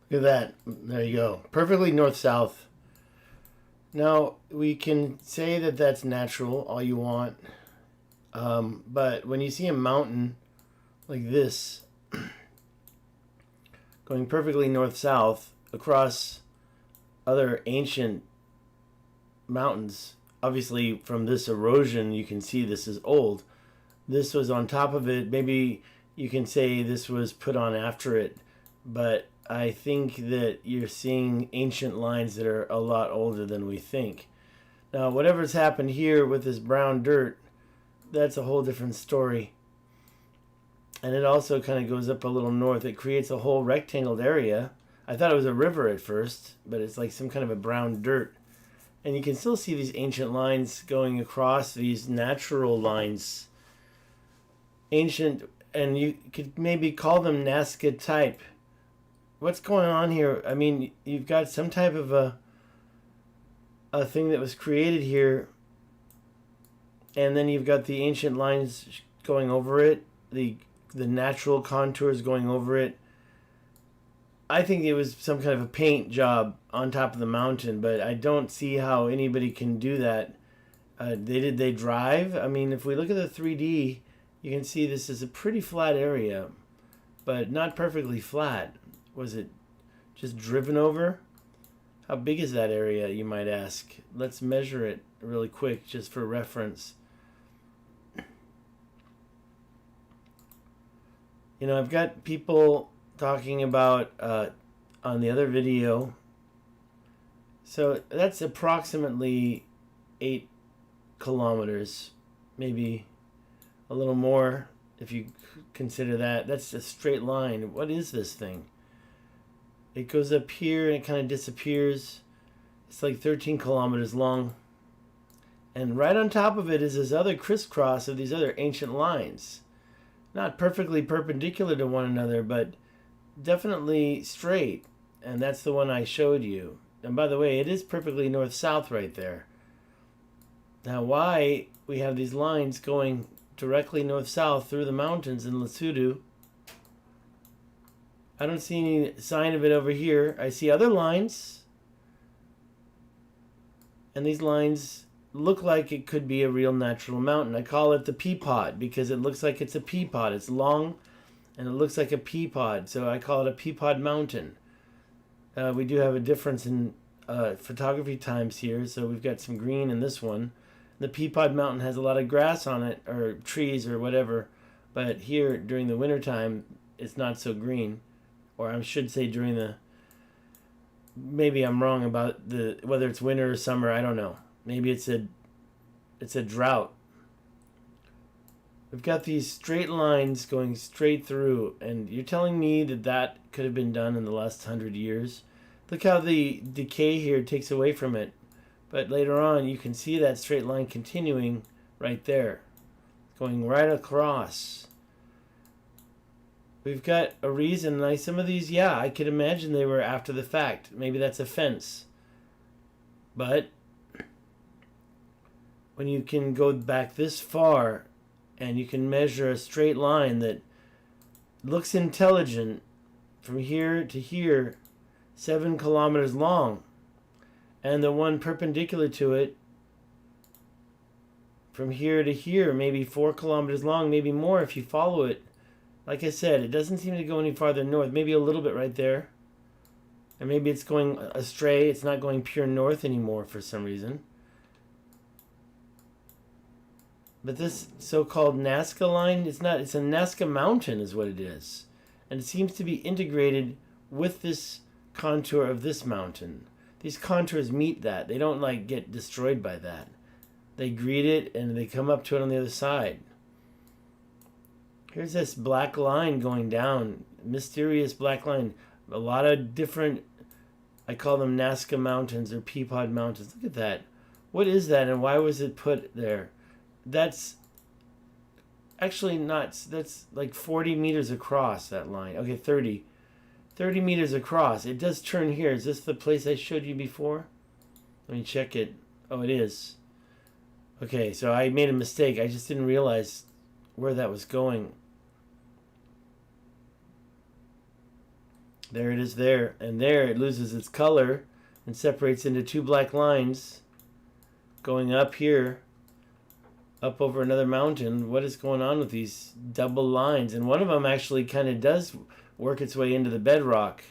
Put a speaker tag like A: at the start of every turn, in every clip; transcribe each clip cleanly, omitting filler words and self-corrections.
A: Look at that. There you go. Perfectly north-south. Now, we can say that that's natural all you want. But when you see a mountain like this going perfectly north-south across other ancient mountains, obviously from this erosion you can see this is old. This was on top of it. Maybe you can say this was put on after it, but I think that you're seeing ancient lines that are a lot older than we think. Now, whatever's happened here with this brown dirt, that's a whole different story. And it also kind of goes up a little north. It creates a whole rectangled area. I thought it was a river at first, but it's like some kind of a brown dirt. And you can still see these ancient lines going across, these natural lines. Ancient, and you could maybe call them Nazca type. What's going on here? I mean, you've got some type of a thing that was created here, and then you've got the ancient lines going over it, the natural contours going over it. I think it was some kind of a paint job on top of the mountain, but I don't see how anybody can do that. Did they drive? I mean, if we look at the 3D, you can see this is a pretty flat area, but not perfectly flat. Was it just driven over? How big is that area, you might ask? Let's measure it really quick just for reference. You know, I've got people talking about on the other video. So that's approximately 8 kilometers, maybe a little more if you consider that. That's a straight line. What is this thing? It goes up here and it kind of disappears. It's like 13 kilometers long. And right on top of it is this other crisscross of these other ancient lines. Not perfectly perpendicular to one another, but definitely straight. And that's the one I showed you. And by the way, it is perfectly north-south right there. Now, why we have these lines going directly north-south through the mountains in Lesotho, I don't see any sign of it over here. I see other lines. And these lines look like it could be a real natural mountain. I call it the pea pod because it looks like it's a pea pod. It's long and it looks like a pea pod. So I call it a pea pod mountain. We do have a difference in photography times here. So we've got some green in this one. The pea pod mountain has a lot of grass on it, or trees or whatever. But here during the wintertime, it's not so green. Or I should say during the, maybe I'm wrong about the whether it's winter or summer, I don't know. Maybe it's a drought. We've got these straight lines going straight through, and you're telling me that that could have been done in the last 100 years? Look how the decay here takes away from it. But later on, you can see that straight line continuing right there, going right across. We've got a reason. Like some of these, yeah, I could imagine they were after the fact. Maybe that's a fence. But when you can go back this far and you can measure a straight line that looks intelligent from here to here, 7 kilometers long, and the one perpendicular to it from here to here, maybe 4 kilometers long, maybe more if you follow it. Like I said, it doesn't seem to go any farther north. Maybe a little bit right there. And maybe it's going astray. It's not going pure north anymore for some reason. But this so-called Nazca line, it's not. It's a Nazca mountain is what it is. And it seems to be integrated with this contour of this mountain. These contours meet that. They don't like get destroyed by that. They greet it and they come up to it on the other side. Here's this black line going down. Mysterious black line. A lot of different, I call them Nazca mountains or Peapod mountains. Look at that. What is that and why was it put there? That's actually not, that's like 40 meters across, that line. Okay, 30 meters across. It does turn here. Is this the place I showed you before? Let me check it. Oh, it is. Okay, so I made a mistake. I just didn't realize where that was going. There it is there. And there it loses its color and separates into 2 black lines going up here, up over another mountain. What is going on with these double lines? And one of them actually kind of does work its way into the bedrock.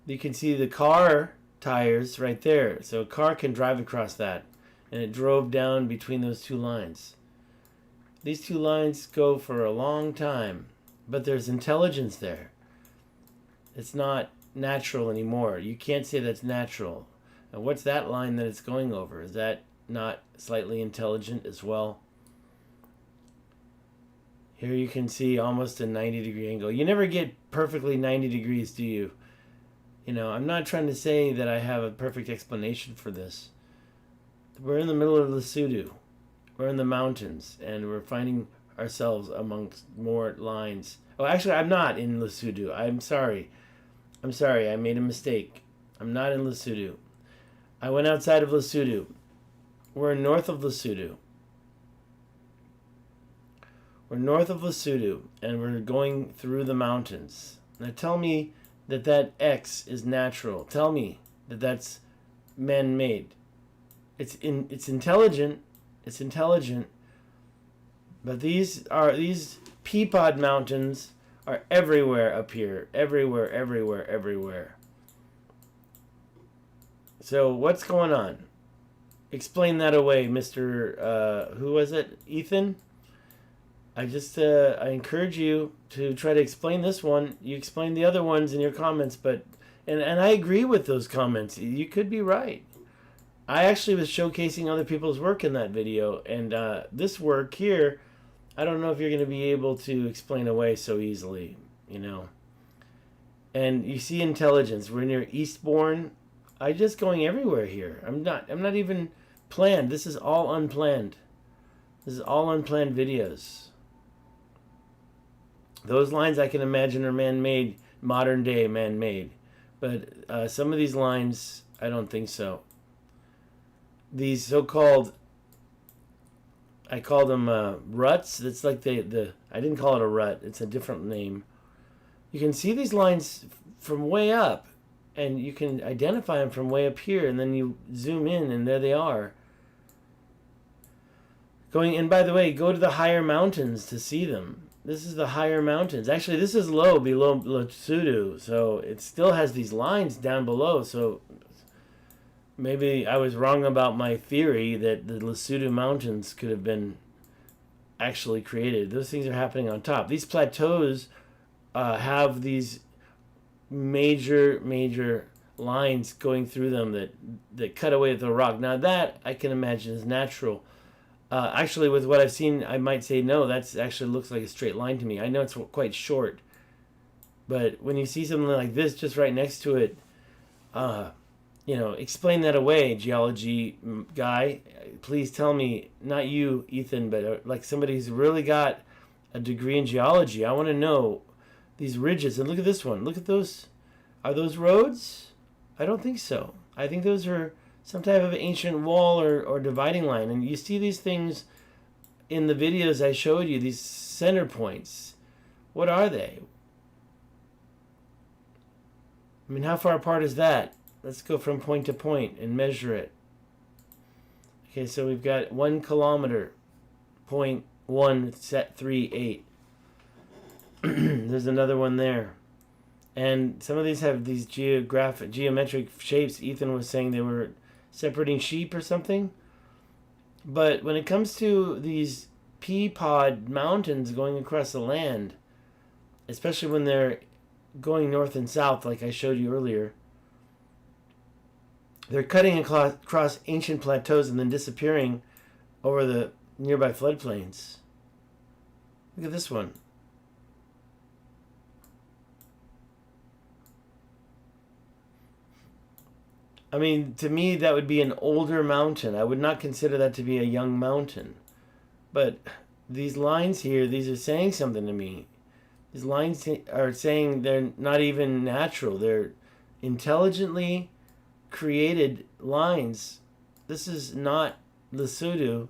A: You can see the car tires right there. So a car can drive across that. And it drove down between those 2 lines. These 2 lines go for a long time. But there's intelligence there. It's not natural anymore. You can't say that's natural. And what's that line that it's going over? Is that not slightly intelligent as well? Here you can see almost a 90-degree angle. You never get perfectly 90 degrees, do you? You know, I'm not trying to say that I have a perfect explanation for this. We're in the middle of Lesotho. We're in the mountains, and we're finding ourselves amongst more lines. Oh, actually, I'm not in Lesotho. I'm sorry. I made a mistake. I'm not in Lesotho. I went outside of Lesotho. We're north of Lesotho. We're north of Lesotho, and we're going through the mountains. Now tell me that that X is natural. Tell me that that's man-made. It's intelligent. It's intelligent. But these Peapod mountains are everywhere up here. Everywhere. So what's going on? Explain that away, Mr. Who was it? Ethan? I encourage you to try to explain this one. You explain the other ones in your comments, but and I agree with those comments. You could be right. I actually was showcasing other people's work in that video, and this work here, I don't know if you're going to be able to explain away so easily, you know. And you see intelligence. We're near Eastbourne. I'm just going everywhere here. I'm not even planned. This is all unplanned. This is all unplanned videos. Those lines I can imagine are man-made, modern day man-made. But some of these lines, I don't think so. These so-called, I call them ruts. It's like I didn't call it a rut. It's a different name. You can see these lines from way up, and you can identify them from way up here, and then you zoom in, and there they are. And by the way, go to the higher mountains to see them. This is the higher mountains. Actually, this is low below Lesotho, so it still has these lines down below. So maybe I was wrong about my theory that the Lesotho mountains could have been actually created. Those things are happening on top. These plateaus have these major lines going through them that cut away at the rock. Now that I can imagine is natural. Actually, with what I've seen, I might say no. That's actually looks like a straight line to me. I know it's quite short, but when you see something like this just right next to it, explain that away, geology guy. Please tell me, not you, Ethan, but like somebody who's really got a degree in geology. I want to know these ridges. And look at this one. Look at those. Are those roads? I don't think so. I think those are some type of ancient wall or dividing line. And you see these things in the videos I showed you, these center points. What are they? I mean, how far apart is that? Let's go from point to point and measure it. Okay, so we've got 1 kilometer, 0.138. There's another one there. And some of these have these geometric shapes. Ethan was saying they were separating sheep or something. But when it comes to these pea-pod mountains going across the land, especially when they're going north and south, like I showed you earlier, they're cutting across ancient plateaus and then disappearing over the nearby floodplains. Look at this one. I mean, to me, that would be an older mountain. I would not consider that to be a young mountain. But these lines here, these are saying something to me. These lines are saying they're not even natural. They're intelligently created lines. This is not Lesotho.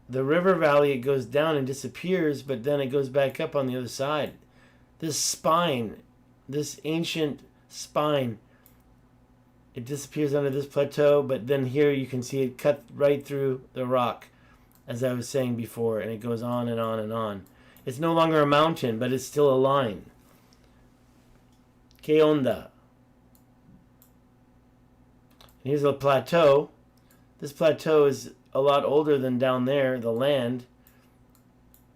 A: The river valley, it goes down and disappears, but then it goes back up on the other side. This spine, this ancient spine, it disappears under this plateau, but then here you can see it cut right through the rock, as I was saying before, and it goes on and on and on. It's no longer a mountain, but it's still a line. Que onda? Here's a plateau. This plateau is a lot older than down there, the land,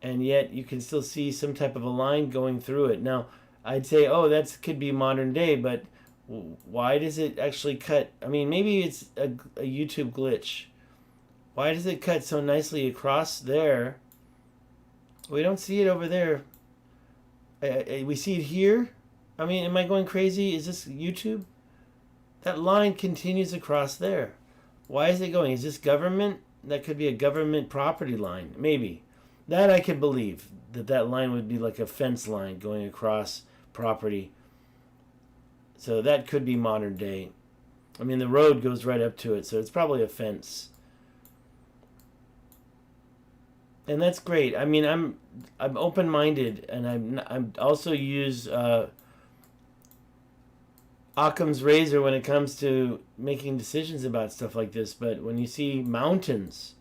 A: and yet you can still see some type of a line going through it. Now, I'd say, oh, that could be modern day, but why does it actually cut? I mean, maybe it's a YouTube glitch. Why does it cut so nicely across there? We don't see it over there. We see it here. I mean, am I going crazy? Is this YouTube? That line continues across there. Why is it going? Is this government? That could be a government property line. Maybe. That I could believe. That line would be like a fence line going across property. So that could be modern day. I mean, the road goes right up to it, so it's probably a fence. And that's great. I mean, I'm open-minded, and I'm also use Occam's razor when it comes to making decisions about stuff like this. But when you see mountains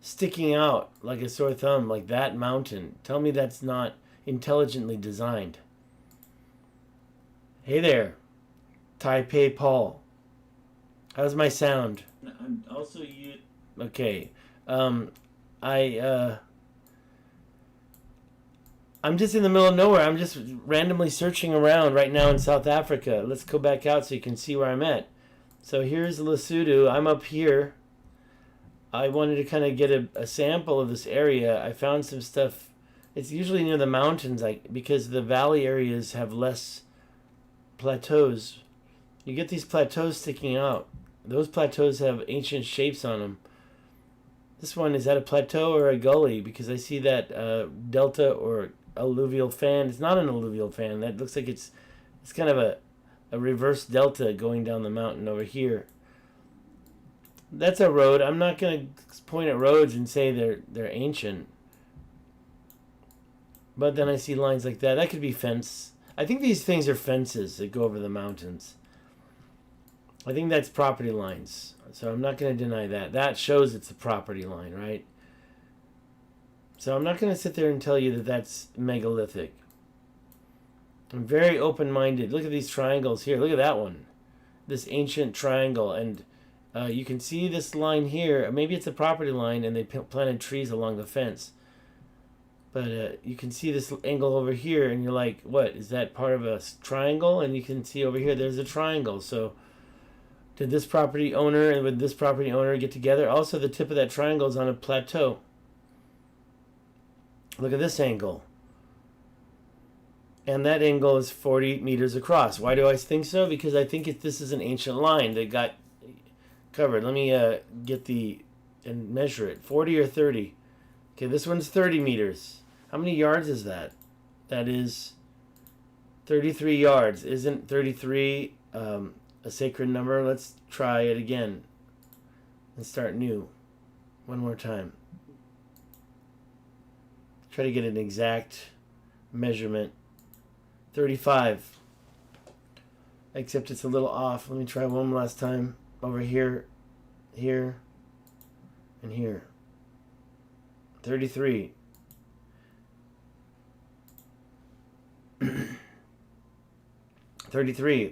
A: sticking out like a sore thumb, like that mountain, tell me that's not intelligently designed. Hey there, Taipei Paul. How's my sound? I'm also okay. I'm just in the middle of nowhere. I'm just randomly searching around right now in South Africa. Let's go back out so you can see where I'm at. So here's Lesotho. I'm up here. I wanted to kind of get a sample of this area. I found some stuff. It's usually near the mountains, because the valley areas have less plateaus. You get these plateaus sticking out. Those plateaus have ancient shapes on them. This one, is that a plateau or a gully? Because I see that delta or alluvial fan. It's not an alluvial fan. That looks like it's kind of a reverse delta going down the mountain over here. That's a road. I'm not going to point at roads and say they're ancient. But then I see lines like that. That could be fence. I think these things are fences that go over the mountains. I think that's property lines. So I'm not going to deny that. That shows it's a property line, right? So I'm not going to sit there and tell you that that's megalithic. I'm very open-minded. Look at these triangles here. Look at that one. This ancient triangle. And you can see this line here. Maybe it's a property line and they planted trees along the fence. But you can see this angle over here and you're like, what? Is that part of a triangle? And you can see over here there's a triangle. So did this property owner and would this property owner get together? Also, the tip of that triangle is on a plateau. Look at this angle. And that angle is 40 meters across. Why do I think so? Because I think this is an ancient line that got covered. Let me and measure it. 40 or 30. Okay, this one's 30 meters. How many yards is that? That is 33 yards. Isn't 33 a sacred number? Let's try it again and start new. One more time. Try to get an exact measurement. 35. Except it's a little off. Let me try one last time. Over here, here, and here. 33.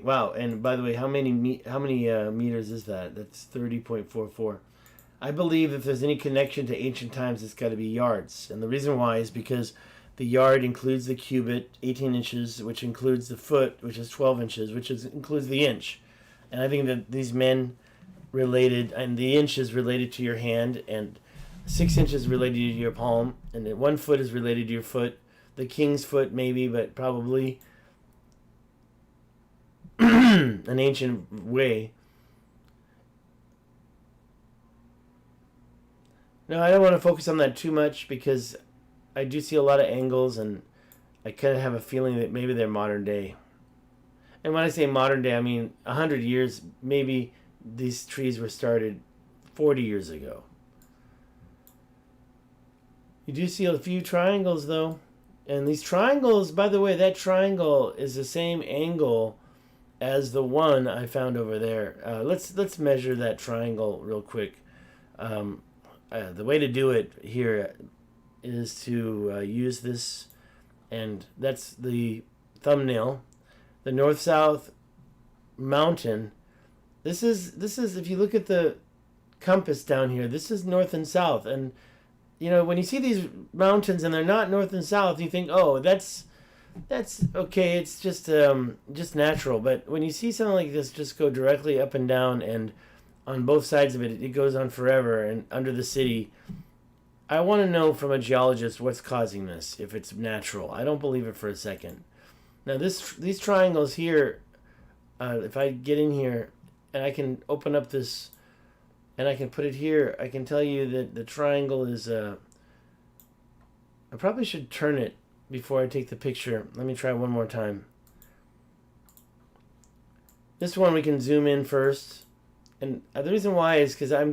A: Wow. And by the way, how many meters is that? That's 30.44. I believe if there's any connection to ancient times, it's got to be yards. And the reason why is because the yard includes the cubit, 18 inches, which includes the foot, which is 12 inches, which includes the inch. And I think that these men related, and the inch is related to your hand, and 6 inches related to your palm, and 1 foot is related to your foot. The king's foot, maybe, but probably an ancient way. No, I don't want to focus on that too much because I do see a lot of angles, and I kind of have a feeling that maybe they're modern day. And when I say modern day, I mean 100 years, maybe these trees were started 40 years ago. You do see a few triangles, though. And these triangles, by the way, that triangle is the same angle as the one I found over there. Let's measure that triangle real quick. The way to do it here is to use this, and that's the thumbnail. The north-south mountain. This is if you look at the compass down here, this is north and south. And you know, when you see these mountains and they're not north and south, you think, oh, that's okay. It's just natural. But when you see something like this just go directly up and down, and on both sides of it, it goes on forever and under the city, I want to know from a geologist what's causing this, if it's natural. I don't believe it for a second. Now these triangles here, if I get in here and I can open up this and I can put it here, I can tell you that the triangle is, I probably should turn it before I take the picture. Let me try one more time. This one we can zoom in first. And the reason why is because I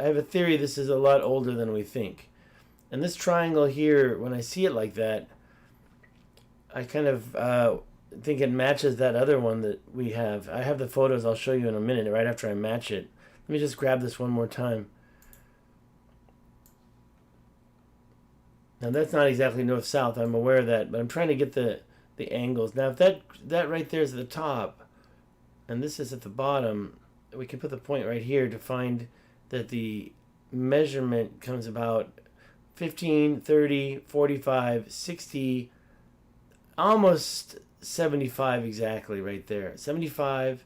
A: have a theory this is a lot older than we think. And this triangle here, when I see it like that, I kind of think it matches that other one that we have. I have the photos I'll show you in a minute, right after I match it. Let me just grab this one more time. Now that's not exactly north-south, I'm aware of that, but I'm trying to get the angles. Now if that right there is at the top, and this is at the bottom, we can put the point right here to find that the measurement comes about 15, 30, 45, 60, almost 75 exactly right there. 75.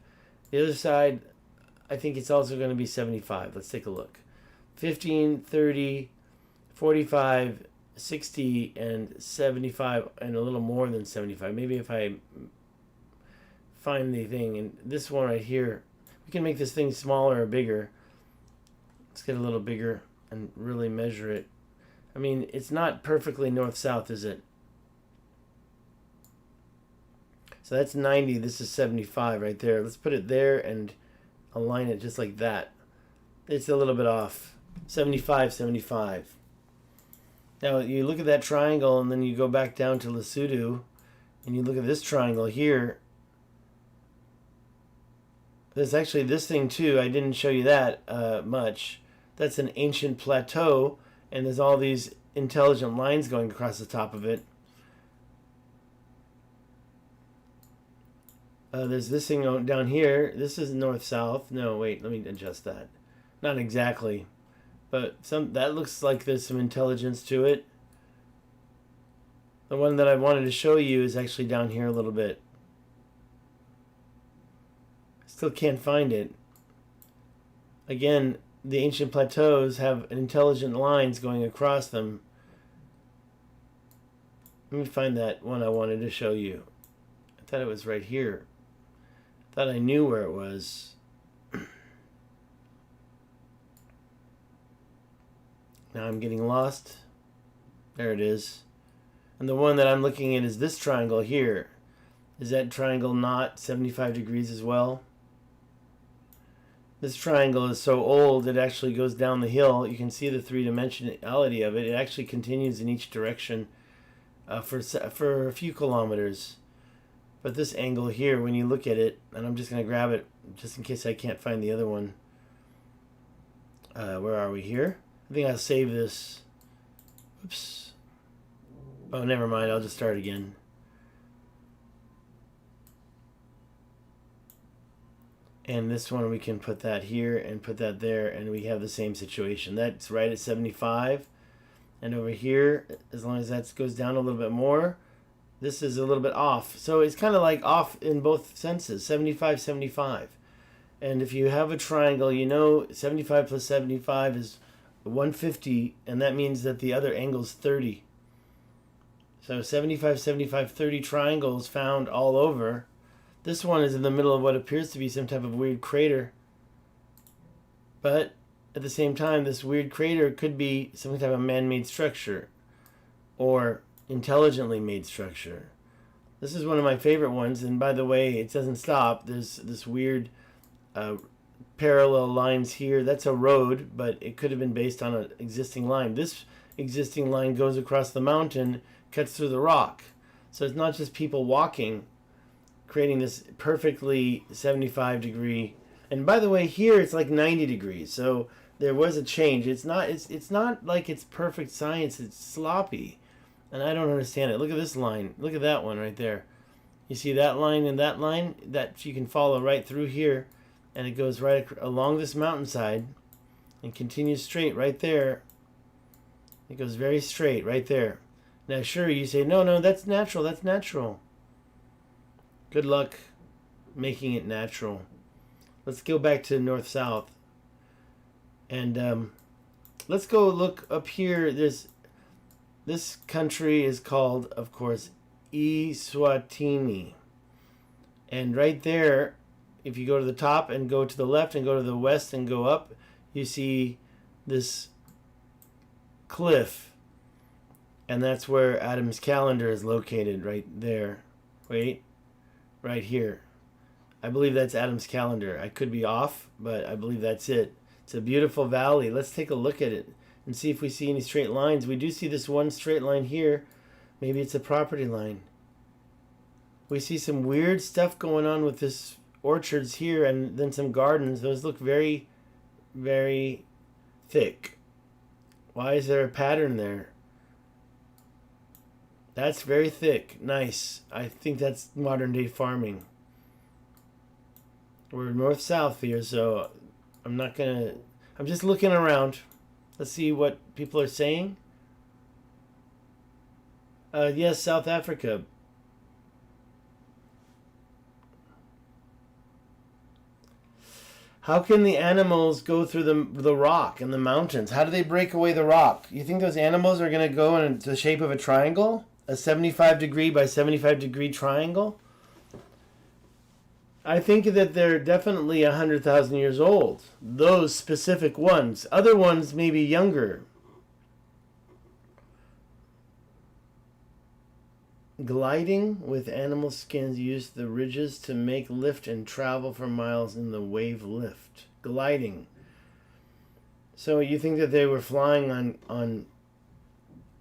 A: The other side, I think it's also going to be 75. Let's take a look. 15, 30, 45, 60, and 75, and a little more than 75. Maybe if I find the thing, and this one right here, we can make this thing smaller or bigger. Let's get a little bigger and really measure it. I mean, it's not perfectly north-south, is it? So that's 90. This is 75 right there. Let's put it there and align it just like that. It's a little bit off. 75, 75. Now, you look at that triangle, and then you go back down to Lesotho, and you look at this triangle here. There's actually this thing, too. I didn't show you that much. That's an ancient plateau, and there's all these intelligent lines going across the top of it. There's this thing down here. This is north-south. No, wait, let me adjust that. Not exactly, but that looks like there's some intelligence to it. The one that I wanted to show you is actually down here a little bit. Still can't find it. Again, the ancient plateaus have intelligent lines going across them. Let me find that one I wanted to show you. I thought it was right here. I thought I knew where it was. Now I'm getting lost. There it is. And the one that I'm looking at is this triangle here. Is that triangle not 75 degrees as well? This triangle is so old it actually goes down the hill. You can see the three-dimensionality of it. It actually continues in each direction for a few kilometers. But this angle here, when you look at it, and I'm just going to grab it just in case I can't find the other one. Where are we here? I think I'll save this. Oops. Oh, never mind. I'll just start again. And this one, we can put that here and put that there, and we have the same situation. That's right at 75. And over here, as long as that goes down a little bit more, this is a little bit off. So it's kind of like off in both senses, 75, 75. And if you have a triangle, you know 75 plus 75 is 150, and that means that the other angle is 30. So 75, 75, 30 triangles found all over. This one is in the middle of what appears to be some type of weird crater. But at the same time, this weird crater could be some type of man-made structure or intelligently made structure. This is one of my favorite ones, and by the way, it doesn't stop. There's this weird parallel lines here. That's a road, but it could have been based on an existing line. This existing line goes across the mountain, cuts through the rock. So it's not just people walking, creating this perfectly 75 degree. And by the way, here it's like 90 degrees. So there was a change. It's not like it's perfect science. It's sloppy. And I don't understand it. Look at this line. Look at that one right there. You see that line and that line? That you can follow right through here. And it goes right along this mountainside and continues straight right there. It goes very straight right there. Now sure, you say, no, that's natural. That's natural. Good luck making it natural. Let's go back to north-south. And let's go look up here. This country is called, of course, Eswatini. And right there, if you go to the top and go to the left and go to the west and go up, you see this cliff. And that's where Adam's calendar is located, right there. Wait. Right here. I believe that's Adam's calendar. I could be off, but I believe that's it. It's a beautiful valley. Let's take a look at it and see if we see any straight lines. We do see this one straight line here. Maybe it's a property line. We see some weird stuff going on with this orchards here and then some gardens. Those look very, very thick. Why is there a pattern there? That's very thick. Nice. I think that's modern day farming. We're north-south here, so I'm just looking around. Let's see what people are saying. Yes, South Africa. How can the animals go through the rock and the mountains? How do they break away the rock? You think those animals are going to go in the shape of a triangle? A 75 degree by 75 degree triangle? I think that they're definitely 100,000 years old. Those specific ones. Other ones may be younger. Gliding with animal skins used the ridges to make lift and travel for miles in the wave lift. Gliding. So you think that they were flying on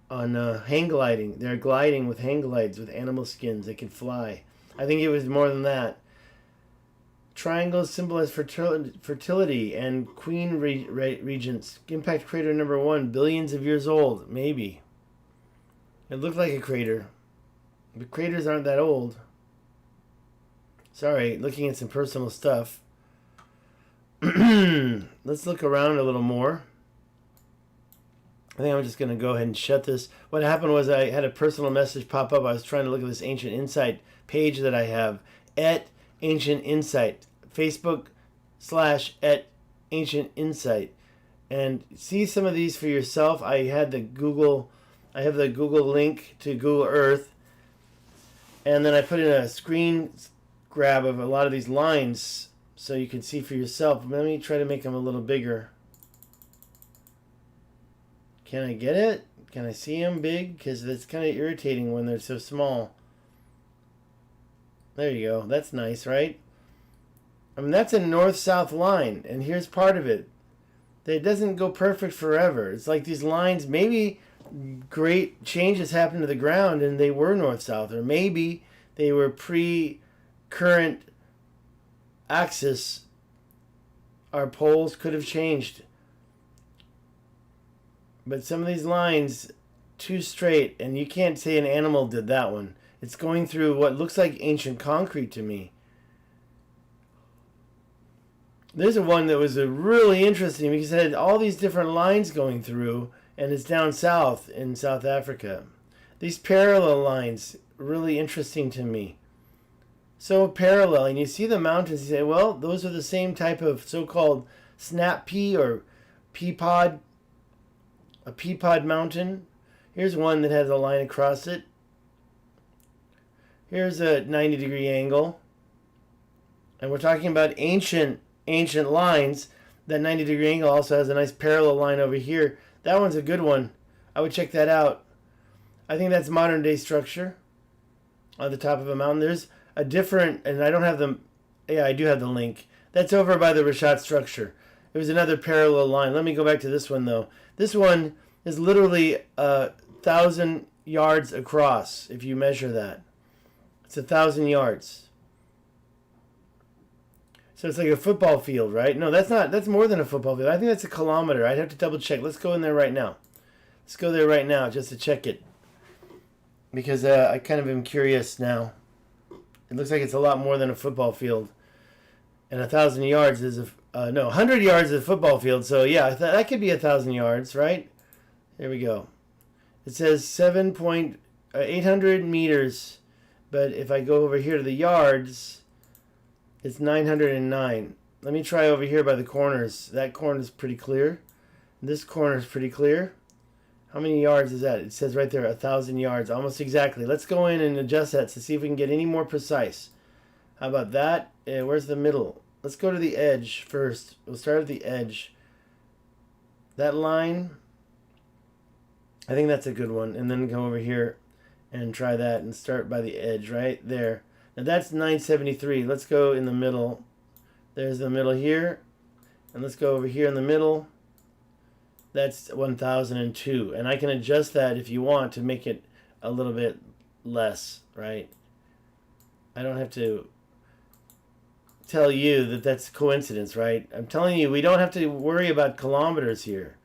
A: hang gliding. They're gliding with hang glides with animal skins. They can fly. I think it was more than that. Triangles symbolize fertility and queen regents. Impact crater number 1, billions of years old. Maybe. It looked like a crater. But craters aren't that old. Sorry, looking at some personal stuff. Let's look around a little more. I think I'm just going to go ahead and shut this. What happened was I had a personal message pop up. I was trying to look at this Ancient Insight page that I have. At Ancient Insight. Facebook/at Ancient Insight. And see some of these for yourself. I had the Google I have the Google link to Google Earth, and then I put in a screen grab of a lot of these lines so you can see for yourself. Let me try to make them a little bigger. Can I get it? Can I see them big? Because it's kind of irritating when they're so small. There you go. That's nice, right? I mean, that's a north-south line, and here's part of it. It doesn't go perfect forever. It's like these lines, maybe great changes happened to the ground and they were north-south, or maybe they were pre-current axis. Our poles could have changed. But some of these lines, too straight, and you can't say an animal did that one. It's going through what looks like ancient concrete to me. There's a one that was really interesting because it had all these different lines going through, and it's down south in South Africa. These parallel lines, really interesting to me. So parallel, and you see the mountains, you say, well, those are the same type of so-called snap pea or pea pod, a pea pod mountain. Here's one that has a line across it. Here's a 90-degree angle. And we're talking about ancient lines. That 90-degree angle also has a nice parallel line over here. That one's a good one. I would check that out. I think that's modern day structure on the top of a mountain. There's a different, and I don't have them. Yeah, I do have the link. That's over by the richat structure. It was another parallel line. Let me go back to this one though. This one is literally 1,000 yards across if you measure that. It's 1,000 yards. So it's like a football field, right? No, that's not. That's more than a football field. I think that's a kilometer. I'd have to double check. Let's go in there right now. Let's go there right now just to check it. Because I kind of am curious now. It looks like it's a lot more than a football field. And 1,000 yards is a... no, 100 yards is a football field. So yeah, that could be 1,000 yards, right? There we go. It says 800 meters. But if I go over here to the yards, it's 909. Let me try over here by the corners. That corner is pretty clear. This corner is pretty clear. How many yards is that? It says right there 1,000 yards, almost exactly. Let's go in and adjust that to see if we can get any more precise. How about that? Where's the middle? Let's go to the edge first. We'll start at the edge. That line, I think that's a good one. And then go over here and try that and start by the edge right there. Now that's 973. Let's go in the middle. There's the middle here. And let's go over here in the middle. That's 1002. And I can adjust that if you want to make it a little bit less, right? I don't have to tell you that that's coincidence, right? I'm telling you, we don't have to worry about kilometers here.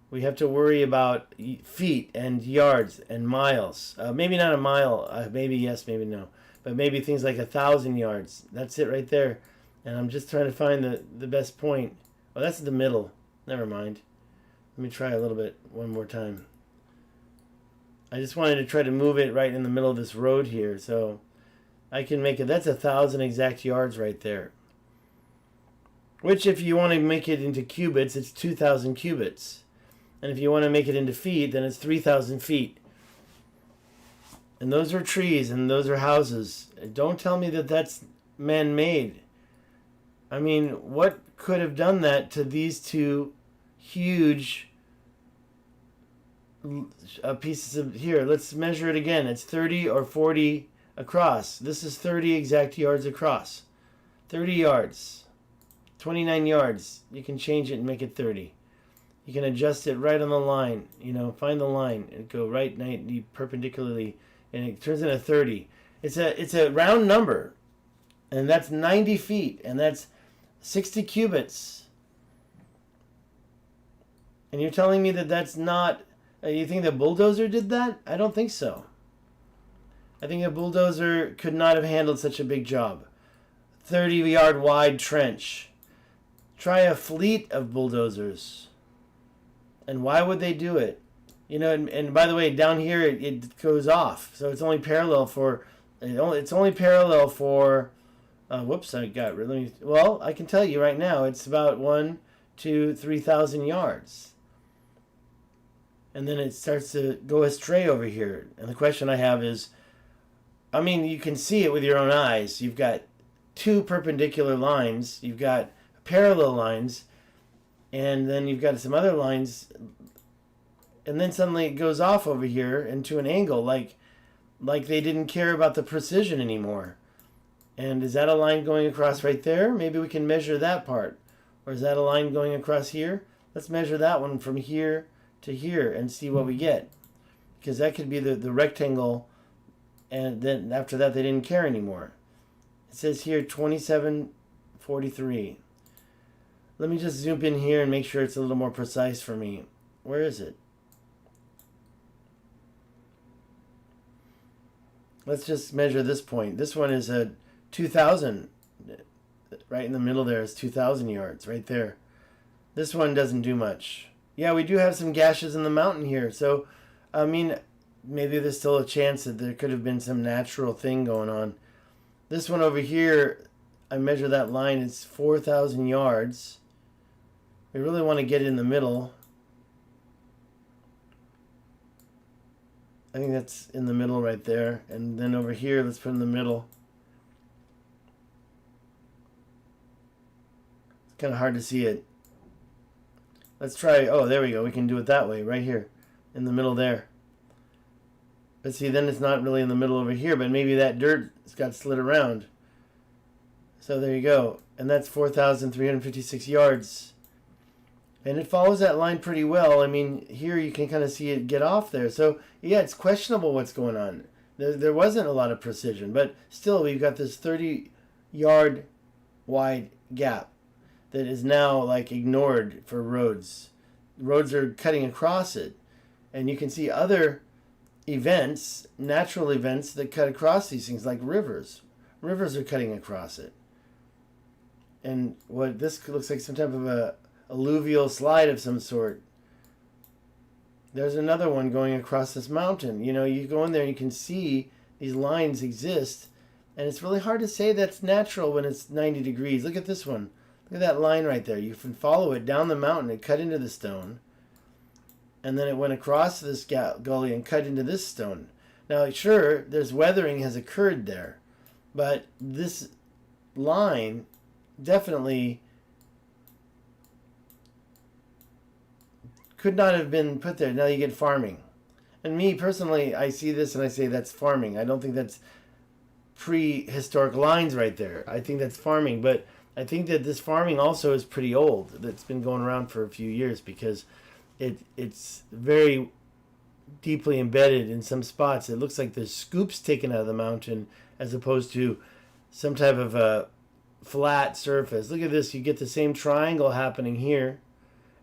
A: We have to worry about feet and yards and miles. Maybe not a mile. Maybe yes, maybe no. But maybe things like 1,000 yards. That's it right there. And I'm just trying to find the best point. Oh, that's the middle. Never mind. Let me try a little bit one more time. I just wanted to try to move it right in the middle of this road here. So I can make it. That's 1,000 exact yards right there. Which if you want to make it into cubits, it's 2,000 cubits. And if you want to make it into feet, then it's 3,000 feet. And those are trees and those are houses. Don't tell me that that's man-made. I mean, what could have done that to these two huge pieces of... Here, let's measure it again. It's 30 or 40 across. This is 30 exact yards across. 30 yards. 29 yards. You can change it and make it 30. You can adjust it right on the line. You know, find the line and go right perpendicularly, and it turns into 30. It's a round number, and that's 90 feet, and that's 60 cubits. And you're telling me that that's not... you think the bulldozer did that? I don't think so. I think a bulldozer could not have handled such a big job. 30-yard wide trench. Try a fleet of bulldozers. And why would they do it? You know, and by the way, down here it goes off, so it's only parallel for. It's only parallel for. Whoops! I got really. Well, I can tell you right now, it's about 1,000 to 3,000 yards. and then it starts to go astray over here. And the question I have is, I mean, you can see it with your own eyes. You've got two perpendicular lines, you've got parallel lines, and then you've got some other lines, and then suddenly it goes off over here into an angle, like they didn't care about the precision anymore. And is that a line going across right there? Maybe we can measure that part. Or is that a line going across here? Let's measure that one from here to here and see what we get. Because that could be the rectangle, and then after that they didn't care anymore. It says here 2743. Let me just zoom in here and make sure it's a little more precise for me. Where is it? Let's just measure this point. This one is a 2,000. Right in the middle there is 2,000 yards right there. This one doesn't do much. Yeah, we do have some gashes in the mountain here. So, I mean, maybe there's still a chance that there could have been some natural thing going on. This one over here, I measure that line, it's 4,000 yards. We really want to get it in the middle. I think that's in the middle right there. And then over here, let's put in the middle. It's kind of hard to see it. Let's try, oh, there we go. We can do it that way, right here, in the middle there. But see, then it's not really in the middle over here, but maybe that dirt's got slid around. So there you go. And that's 4,356 yards. And it follows that line pretty well. I mean, here you can kind of see it get off there. So, yeah, it's questionable what's going on. There wasn't a lot of precision, but still we've got this 30-yard wide gap that is now like ignored for roads. Roads are cutting across it. And you can see other events, natural events that cut across these things, like rivers. Rivers are cutting across it. And what this looks like, some type of a alluvial slide of some sort. There's another one going across this mountain. You know, you go in there and you can see these lines exist, and it's really hard to say that's natural when it's 90 degrees. Look at this one. Look at that line right there. You can follow it down the mountain. It cut into the stone, and then it went across this gully and cut into this stone. Now, sure, there's weathering has occurred there, but this line definitely could not have been put there. Now you get farming. And me personally, I see this and I say that's farming. I don't think that's prehistoric lines right there. I think that's farming, but I think that this farming also is pretty old. That's been going around for a few years because it's very deeply embedded in some spots. It looks like there's scoops taken out of the mountain as opposed to some type of a flat surface. Look at this. You get the same triangle happening here.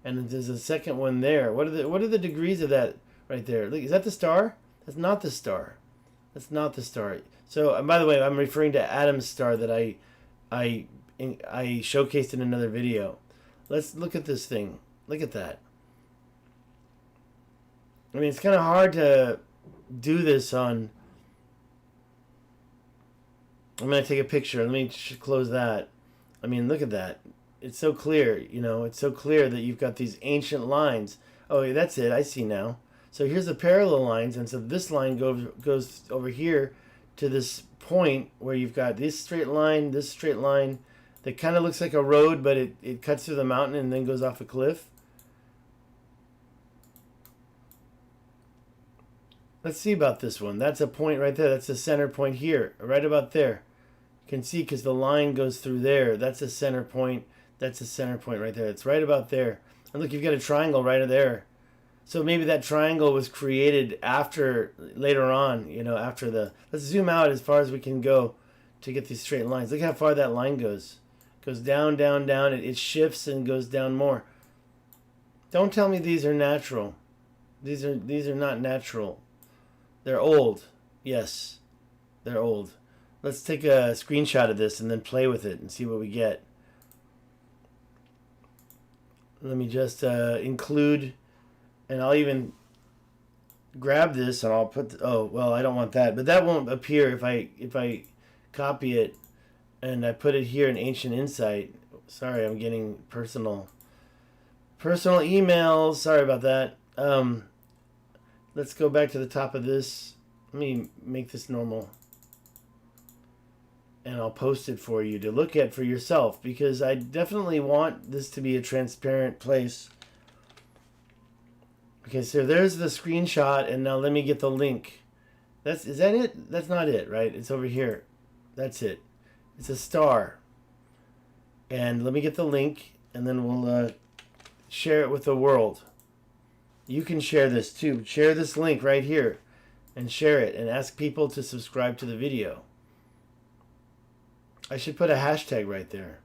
A: And there's a second one there. What are the degrees of that right there? Look, is that the star? That's not the star. That's not the star. So, and by the way, I'm referring to Adam's star that I showcased in another video. Let's look at this thing. Look at that. I mean, it's kind of hard to do this on. I'm going to take a picture. Let me close that. I mean, look at that. It's so clear, you know, it's so clear that you've got these ancient lines. Oh, that's it. I see now. So here's the parallel lines. And so this line goes over here to this point where you've got this straight line that kind of looks like a road, but it cuts through the mountain and then goes off a cliff. Let's see about this one. That's a point right there. That's the center point here, right about there. You can see because the line goes through there. That's a center point. That's a center point right there. It's right about there. And look, you've got a triangle right there. So maybe that triangle was created after, later on, you know, after the... Let's zoom out as far as we can go to get these straight lines. Look how far that line goes. It goes down, down, down. It shifts and goes down more. Don't tell me these are natural. These are not natural. They're old. Yes, they're old. Let's take a screenshot of this and then play with it and see what we get. Let me just include, and I'll even grab this and I'll put, oh, well, I don't want that. But that won't appear if I copy it and I put it here in Ancient Insight. Sorry, I'm getting personal emails. Sorry about that. let's go back to the top of this. Let me make this normal. And I'll post it for you to look at for yourself, because I definitely want this to be a transparent place. Okay, so there's the screenshot, and now let me get the link. Is that it? That's not it, right? It's over here. That's it. It's a star. And let me get the link, and then we'll share it with the world. You can share this too. Share this link right here and share it and ask people to subscribe to the video. I should put a hashtag right there,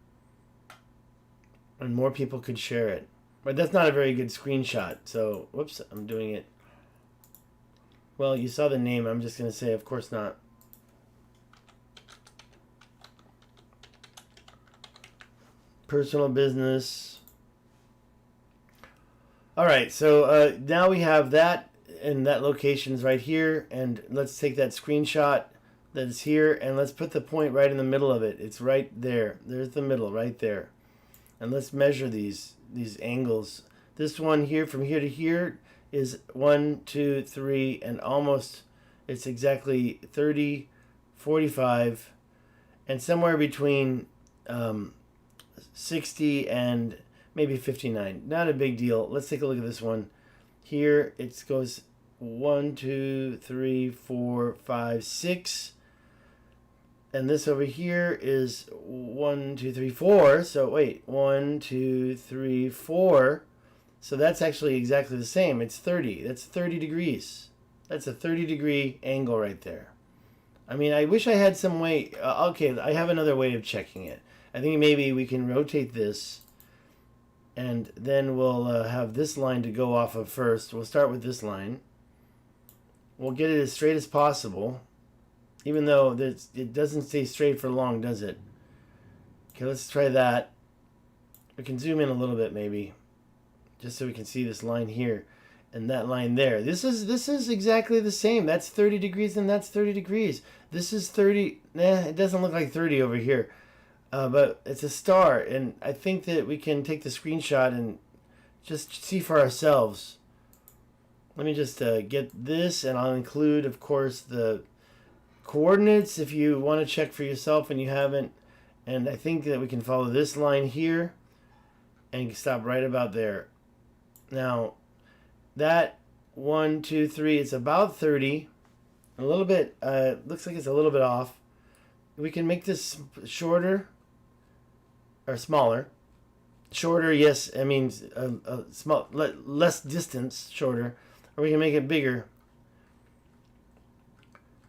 A: and more people could share it. But that's not a very good screenshot, so whoops, I'm doing it. Well, you saw the name. I'm just going to say, of course not. Personal business. All right, so now we have that, and that location's right here. And let's take that screenshot that's here, and let's put the point right in the middle of it. It's right there. There's the middle right there. And let's measure these angles. This one here, from here to here, is 1, 2, 3, and almost, it's exactly 30, 45, and somewhere between 60 and maybe 59. Not a big deal. Let's take a look at this one. Here it goes 1, 2, 3, 4, 5, 6. And this over here is 1, 2, 3, 4. So wait, 1, 2, 3, 4. So that's actually exactly the same. It's 30. That's 30 degrees. That's a 30-degree angle right there. I mean, I wish I had some way. Okay, I have another way of checking it. I think maybe we can rotate this, and then we'll have this line to go off of first. We'll start with this line. We'll get it as straight as possible, even though it doesn't stay straight for long, does it? Okay, let's try that. We can zoom in a little bit maybe, just so we can see this line here and that line there. This is exactly the same. That's 30 degrees and that's 30 degrees. This is 30. It doesn't look like 30 over here. But it's a star, and I think that we can take the screenshot and just see for ourselves. Let me just get this, and I'll include, of course, the coordinates if you want to check for yourself and you haven't. And I think that we can follow this line here and stop right about there. Now, that 1, 2, 3, it's about 30. A little bit, looks like it's a little bit off. We can make this shorter. Or smaller. Shorter, yes, I mean small, less distance, shorter. Or we can make it bigger.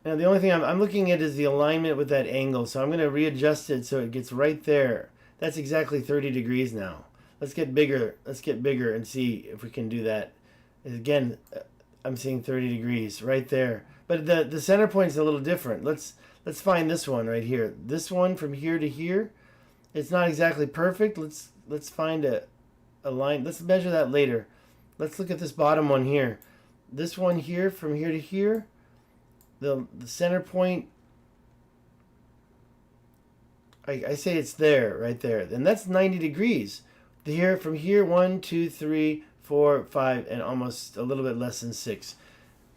A: Now the only thing I'm looking at is the alignment with that angle. So I'm going to readjust it so it gets right there. That's exactly 30 degrees now. Let's get bigger. Let's get bigger and see if we can do that. Again, I'm seeing 30 degrees right there. But the center point is a little different. Let's find this one right here. This one from here to here. It's not exactly perfect. Let's find a line. Let's measure that later. Let's look at this bottom one here. This one here, from here to here, the center point, I say it's there, right there. And that's 90 degrees. Here, from here, 1, 2, 3, 4, 5, and almost a little bit less than 6.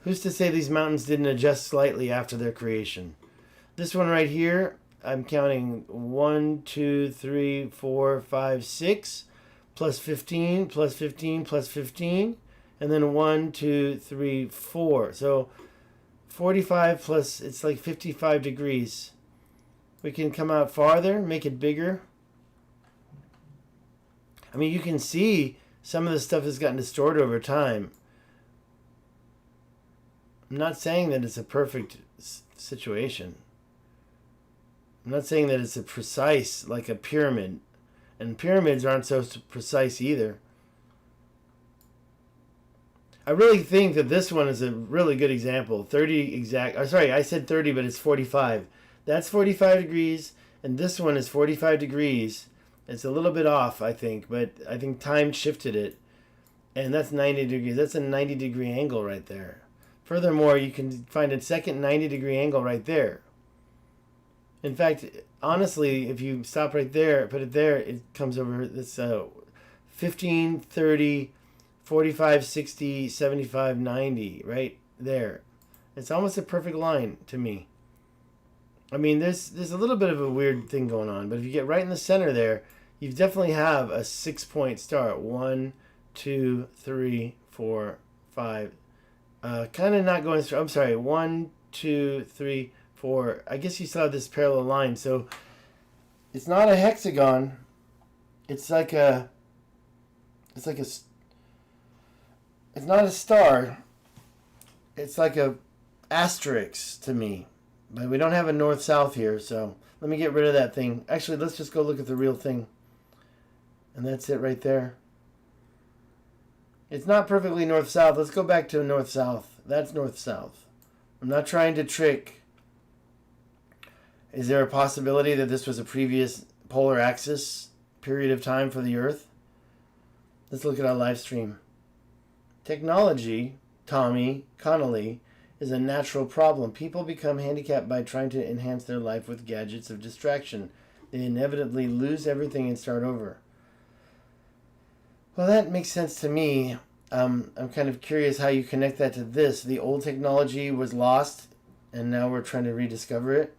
A: Who's to say these mountains didn't adjust slightly after their creation? This one right here, I'm counting 1, 2, 3, 4, 5, 6, plus 15, plus 15, plus 15, and then 1, 2, 3, 4. So 45 plus, it's like 55 degrees. We can come out farther, make it bigger. I mean, you can see some of the stuff has gotten distorted over time. I'm not saying that it's a perfect situation. I'm not saying that it's a precise, like a pyramid. And pyramids aren't so precise either. I really think that this one is a really good example. 30 exact. Oh, sorry, I said 30, but it's 45. That's 45 degrees, and this one is 45 degrees. It's a little bit off, I think, but I think time shifted it. And that's 90 degrees. That's a 90-degree angle right there. Furthermore, you can find a second 90-degree angle right there. In fact, honestly, if you stop right there, put it there, it comes over this 15, 30, 45, 60, 75, 90, right there. It's almost a perfect line to me. I mean, there's a little bit of a weird thing going on, but if you get right in the center there, you definitely have a 6-point star. 1, 2, 3, 4, 5. Kind of not going through. I'm sorry. 1, 2, 3, 4. I guess you saw this parallel line. So it's not a hexagon. It's not a star. It's like a asterisk to me. But we don't have a north-south here, so let me get rid of that thing. Actually, let's just go look at the real thing. And that's it right there. It's not perfectly north-south. Let's go back to north-south. That's north-south. I'm not trying to trick. Is there a possibility that this was a previous polar axis period of time for the Earth? Let's look at our live stream. Technology, Tommy Connolly, is a natural problem. People become handicapped by trying to enhance their life with gadgets of distraction. They inevitably lose everything and start over. Well, that makes sense to me. I'm kind of curious how you connect that to this. The old technology was lost, and now we're trying to rediscover it.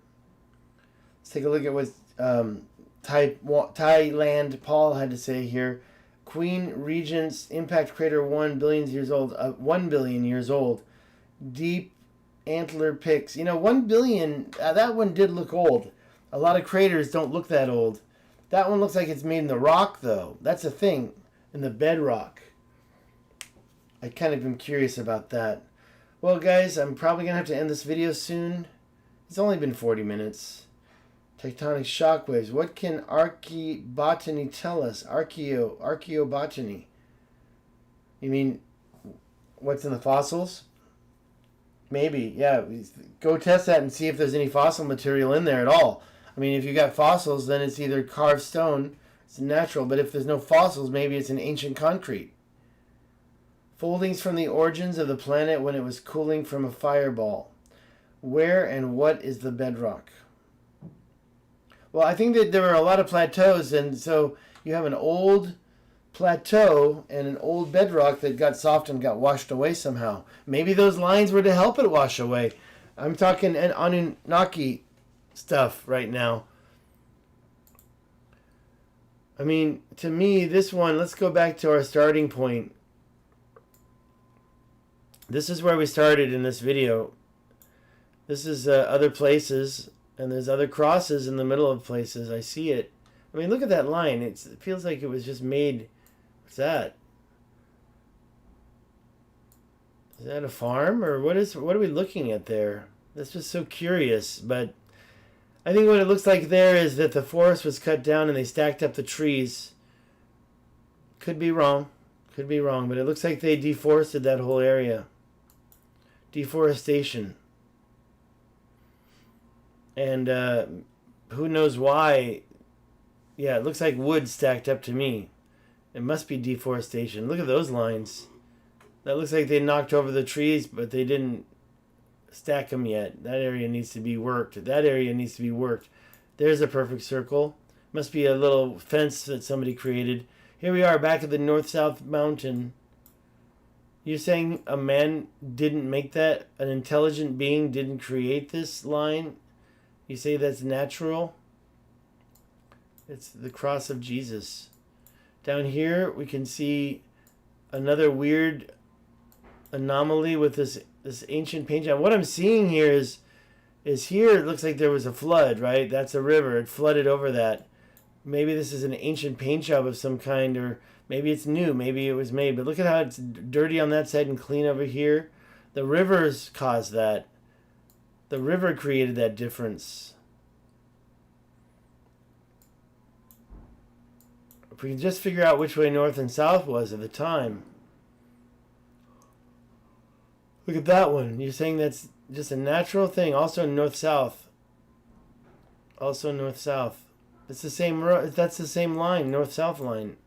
A: Let's take a look at what Thailand Paul had to say here. Queen Regent's impact crater 1 billion years old. 1 billion years old. Deep antler picks. 1 billion, that one did look old. A lot of craters don't look that old. That one looks like it's made in the rock, though. That's a thing, in the bedrock. I kind of am curious about that. Well, guys, I'm probably going to have to end this video soon. It's only been 40 minutes. Tectonic shockwaves. What can archaeobotany tell us? Archaeobotany. You mean what's in the fossils? Maybe, yeah. Go test that and see if there's any fossil material in there at all. I mean, if you got fossils, then it's either carved stone, it's natural, but if there's no fossils, maybe it's an ancient concrete. Foldings from the origins of the planet when it was cooling from a fireball. Where and what is the bedrock? Well, I think that there are a lot of plateaus, and so you have an old plateau and an old bedrock that got soft and got washed away somehow. Maybe those lines were to help it wash away. I'm talking Anunnaki stuff right now. I mean, to me, this one, let's go back to our starting point. This is where we started in this video. This is other places, and there's other crosses in the middle of places. I see it. I mean, look at that line. It feels like it was just made. What's that? Is that a farm, or what are we looking at there? That's just so curious. But I think what it looks like there is that the forest was cut down and they stacked up the trees. Could be wrong. Could be wrong, but it looks like they deforested that whole area. Deforestation. And who knows why? Yeah, it looks like wood stacked up to me. It must be deforestation. Look at those lines. That looks like they knocked over the trees, but they didn't stack them yet. That area needs to be worked. That area needs to be worked. There's a perfect circle. Must be a little fence that somebody created. Here we are back at the north-south mountain. You're saying a man didn't make that? An intelligent being didn't create this line? You say that's natural? It's the cross of Jesus. Down here we can see another weird anomaly with this ancient paint job. What I'm seeing here is here it looks like there was a flood, right? That's a river. It flooded over that. Maybe this is an ancient paint job of some kind, or maybe it's new. Maybe it was made. But look at how it's dirty on that side and clean over here. The rivers caused that. The river created that difference. If we can just figure out which way north and south was at the time. Look at that one. You're saying that's just a natural thing. Also north-south. Also north-south. It's the same. That's the same line, north-south line.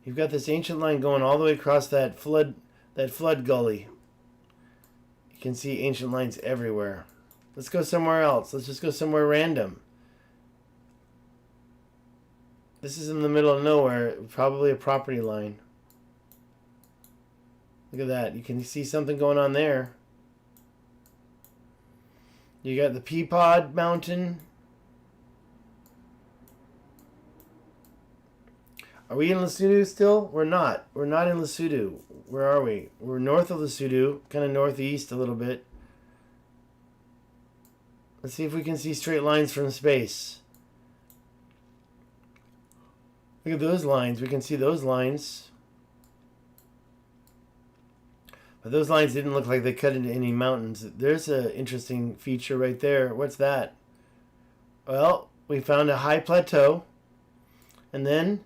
A: You've got this ancient line going all the way across that flood gully. You can see ancient lines everywhere. Let's go somewhere else. Let's just go somewhere random. This is in the middle of nowhere, probably a property line. Look at that. You can see something going on there. You got the Peapod Mountain. Are we in Lesotho still? We're not. We're not in Lesotho. Where are we? We're north of Lesotho, kind of northeast a little bit. Let's see if we can see straight lines from space. Look at those lines. We can see those lines. But those lines didn't look like they cut into any mountains. There's an interesting feature right there. What's that? Well, we found a high plateau. And then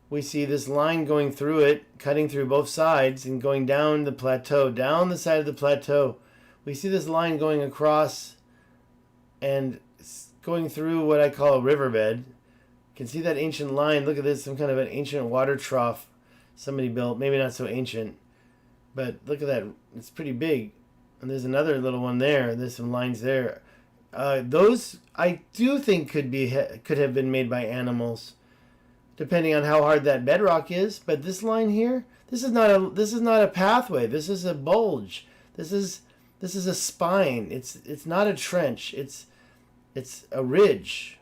A: we see this line going through it, cutting through both sides and going down the plateau, down the side of the plateau. We see this line going across and going through what I call a riverbed. You can see that ancient line. Look at this, some kind of an ancient water trough somebody built. Maybe not so ancient, but look at that. It's pretty big. And there's another little one there. There's some lines there. Those I do think could have been made by animals, depending on how hard that bedrock is. But this line here, this is not a pathway. This is a bulge. This is a spine. It's not a trench. It's a ridge.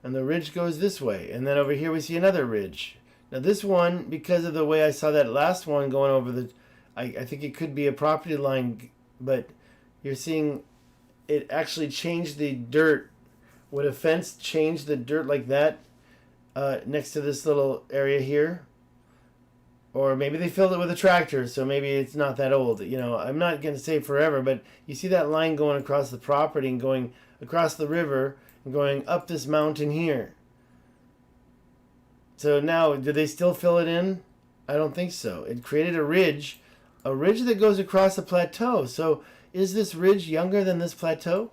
A: And the ridge goes this way. And then over here we see another ridge. Now this one, because of the way I saw that last one going over the, I think it could be a property line, but you're seeing it actually changed the dirt. Would a fence change the dirt like that next to this little area here? Or maybe they filled it with a tractor, so maybe it's not that old. You know, I'm not going to say forever, but you see that line going across the property and going across the river and going up this mountain here. So now, do they still fill it in? I don't think so. It created a ridge that goes across a plateau. So is this ridge younger than this plateau?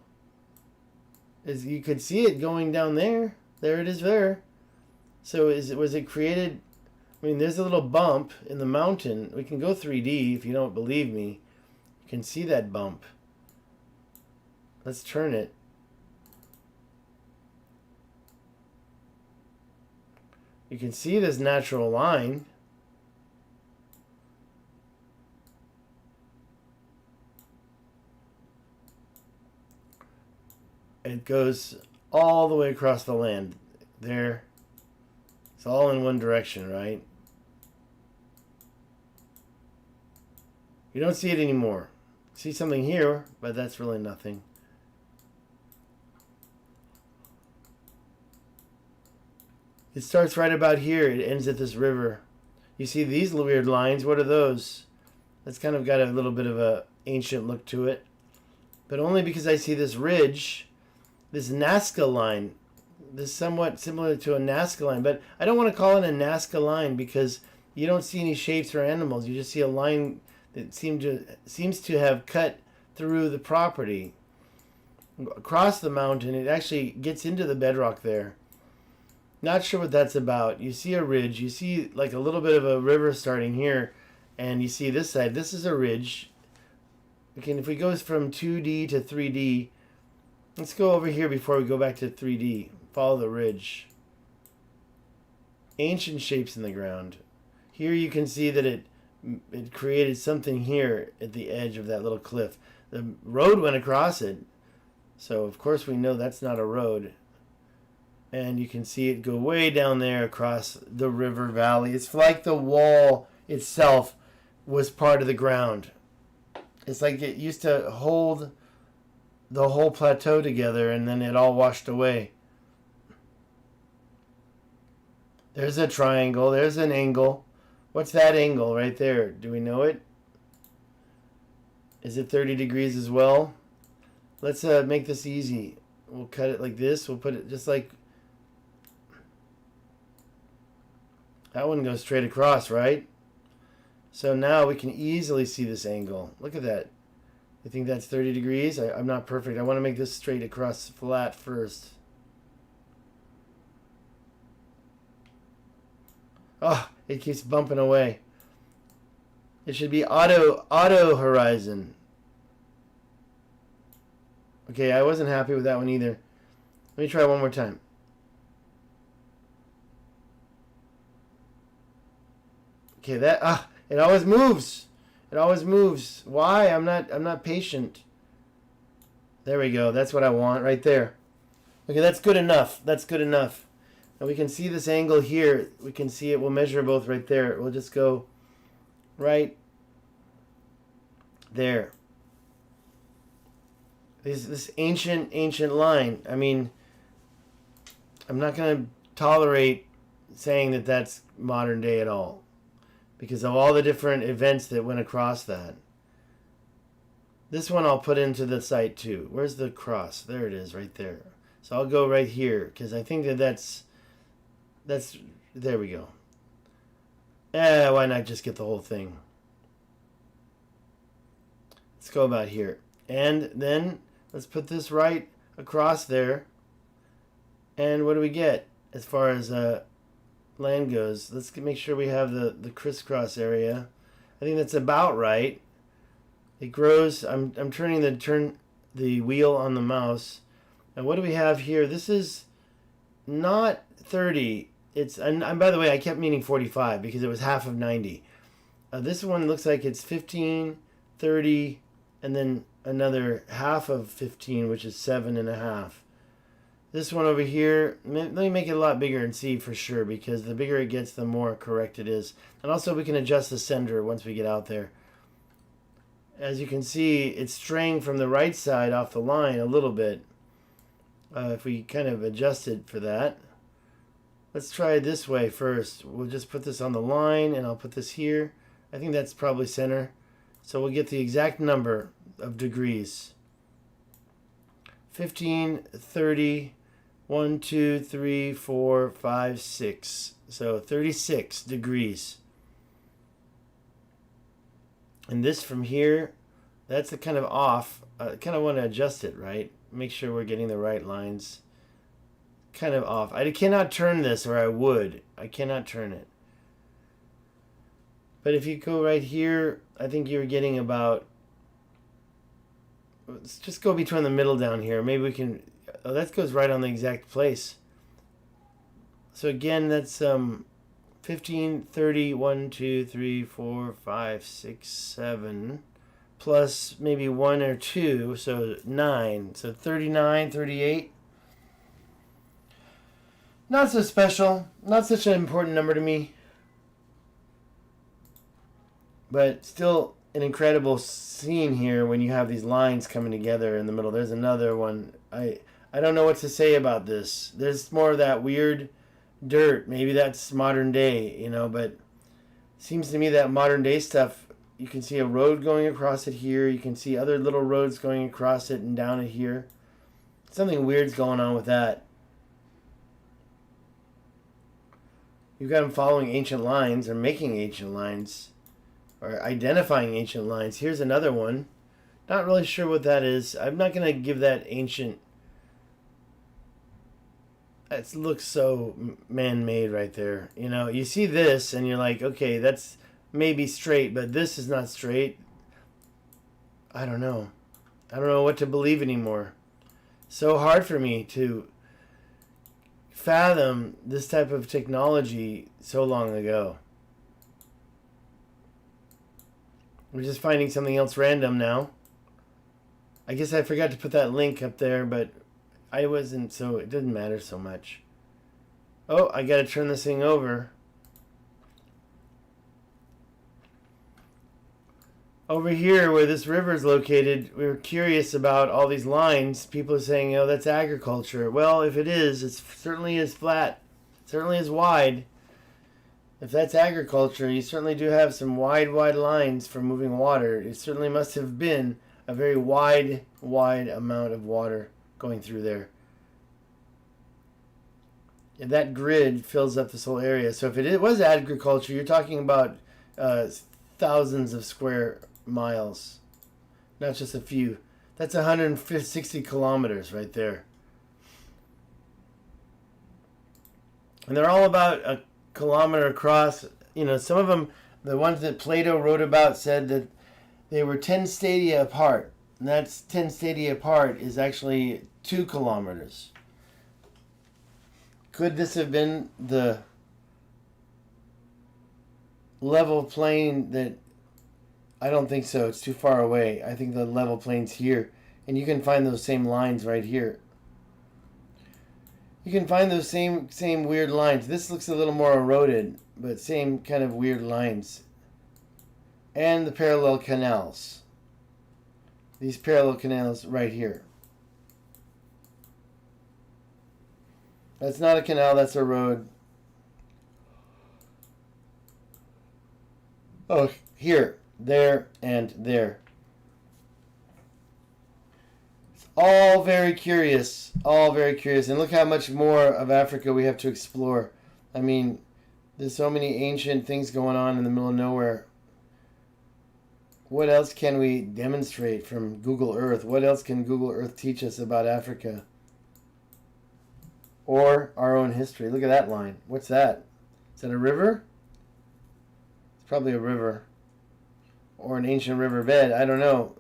A: You could see it going down there. There it is there. So was it created? I mean, there's a little bump in the mountain. We can go 3D if you don't believe me. You can see that bump. Let's turn it. You can see this natural line. It goes all the way across the land. There. It's all in one direction, right? You don't see it anymore. See something here, but that's really nothing. It starts right about here. It ends at this river. You see these weird lines. What are those? That's kind of got a little bit of a ancient look to it. But only because I see this ridge, this Nazca line. This is somewhat similar to a Nazca line. But I don't want to call it a Nazca line because you don't see any shapes or animals. You just see a line that seems to have cut through the property. Across the mountain, it actually gets into the bedrock there. Not sure what that's about. You see a ridge. You see like a little bit of a river starting here. And you see this side. This is a ridge. Okay, if we go from 2D to 3D, let's go over here before we go back to 3D. Follow the ridge. Ancient shapes in the ground. Here you can see that it created something here at the edge of that little cliff. The road went across it. So of course we know that's not a road. And you can see it go way down there across the river valley. It's like the wall itself was part of the ground. It's like it used to hold the whole plateau together and then it all washed away. There's a triangle. There's an angle. What's that angle right there? Do we know it? Is it 30 degrees as well? Let's make this easy. We'll cut it like this. We'll put it just like... That one goes straight across, right? So now we can easily see this angle. Look at that. You think that's 30 degrees? I'm not perfect. I want to make this straight across flat first. Oh, it keeps bumping away. It should be auto horizon. Okay, I wasn't happy with that one either. Let me try one more time. Okay, it always moves. It always moves. Why? I'm not patient. There we go. That's what I want right there. Okay, that's good enough. That's good enough. And we can see this angle here. We can see it. We'll measure both right there. We'll just go right there. This ancient line. I mean, I'm not going to tolerate saying that that's modern day at all, because of all the different events that went across that. This one I'll put into the site too. Where's the cross? There it is, right there. So I'll go right here, because I think that's there we go. Why not just get the whole thing? Let's go about here. And then let's put this right across there. And what do we get as far as land goes? Let's make sure we have the crisscross area. I think that's about right. It grows. I'm turning the wheel on the mouse. And what do we have here? This is not 30. And by the way, I kept meaning 45 because it was half of 90. This one looks like it's 15, 30, and then another half of 15, which is 7.5. This one over here, let me make it a lot bigger and see for sure, because the bigger it gets, the more correct it is. And also we can adjust the sender once we get out there. As you can see, it's straying from the right side off the line a little bit. If we kind of adjust it for that. Let's try it this way first. We'll just put this on the line, and I'll put this here. I think that's probably center. So we'll get the exact number of degrees. 15, 30, 1, 2, 3, 4, 5, 6. So 36 degrees. And this from here, that's the kind of off. I kind of want to adjust it, right? Make sure we're getting the right lines. Kind of off. I cannot turn this, or I would. I cannot turn it. But if you go right here, I think you're getting about... Let's just go between the middle down here. Maybe we can... Oh, that goes right on the exact place. So again, that's 15, 30, 1, 2, 3, 4, 5, 6, 7, plus maybe 1 or 2, so 9. So 39, 38. Not so special. Not such an important number to me. But still an incredible scene here when you have these lines coming together in the middle. There's another one. I don't know what to say about this. There's more of that weird dirt. Maybe that's modern day, you know, but it seems to me that modern day stuff, you can see a road going across it here. You can see other little roads going across it and down it here. Something weird's going on with that. You've got them following ancient lines, or making ancient lines, or identifying ancient lines. Here's another one. Not really sure what that is. I'm not going to give that ancient... It looks so man-made right there. You know, you see this and you're like, okay, that's maybe straight, but this is not straight. I don't know. I don't know what to believe anymore. So hard for me to fathom this type of technology so long ago. We're just finding something else random now. I guess I forgot to put that link up there, but I wasn't, so it didn't matter so much. Oh, I gotta turn this thing over. Over here where this river is located, we were curious about all these lines. People are saying, oh, that's agriculture. Well, if it is, it certainly is flat. It certainly is wide. If that's agriculture, you certainly do have some wide lines for moving water. It certainly must have been a very wide amount of water going through there. And that grid fills up this whole area. So if it was agriculture, you're talking about thousands of square miles, not just a few. That's 160 kilometers right there. And they're all about a kilometer across. You know, some of them, the ones that Plato wrote about, said that they were 10 stadia apart. And that's 10 stadia apart is actually 2 kilometers. Could this have been the level plain that I don't think so. It's too far away. I think the level plain's here. And you can find those same lines right here. You can find those same weird lines. This looks a little more eroded, but same kind of weird lines. And the parallel canals. These parallel canals right here. That's not a canal, that's a road. Oh, here, there, and there. It's all very curious. All very curious. And look how much more of Africa we have to explore. I mean, there's so many ancient things going on in the middle of nowhere. What else can we demonstrate from Google Earth? What else can Google Earth teach us about Africa? Or our own history. Look at that line. What's that? Is that a river? It's probably a river. Or an ancient riverbed. I don't know.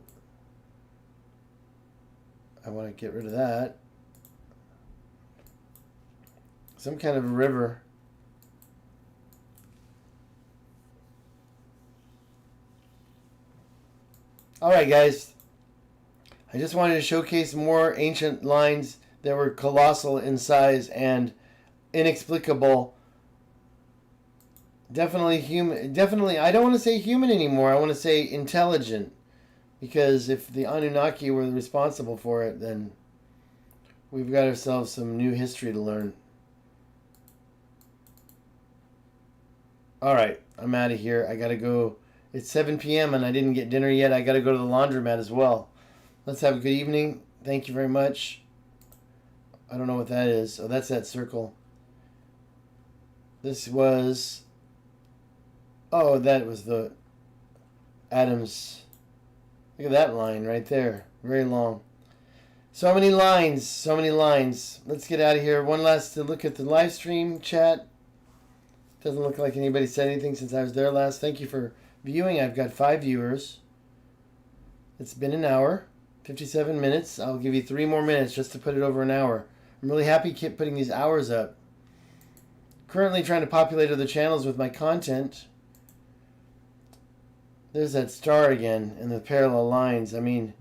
A: I want to get rid of that. Some kind of a river. Alright guys, I just wanted to showcase more ancient lines that were colossal in size and inexplicable. Definitely human, I don't want to say human anymore, I want to say intelligent. Because if the Anunnaki were responsible for it, then we've got ourselves some new history to learn. Alright, I'm out of here, I gotta go. It's 7 p.m. and I didn't get dinner yet. I got to go to the laundromat as well. Let's have a good evening. Thank you very much. I don't know what that is. Oh, that's that circle. This was... Oh, that was the Adams. Look at that line right there. Very long. So many lines. So many lines. Let's get out of here. One last look at the live stream chat. Doesn't look like anybody said anything since I was there last. Thank you for viewing. I've got 5 viewers. It's been an hour, 57 minutes. I'll give you 3 more minutes just to put it over an hour. I'm really happy putting these hours up. Currently trying to populate other channels with my content. There's that star again and the parallel lines. I mean,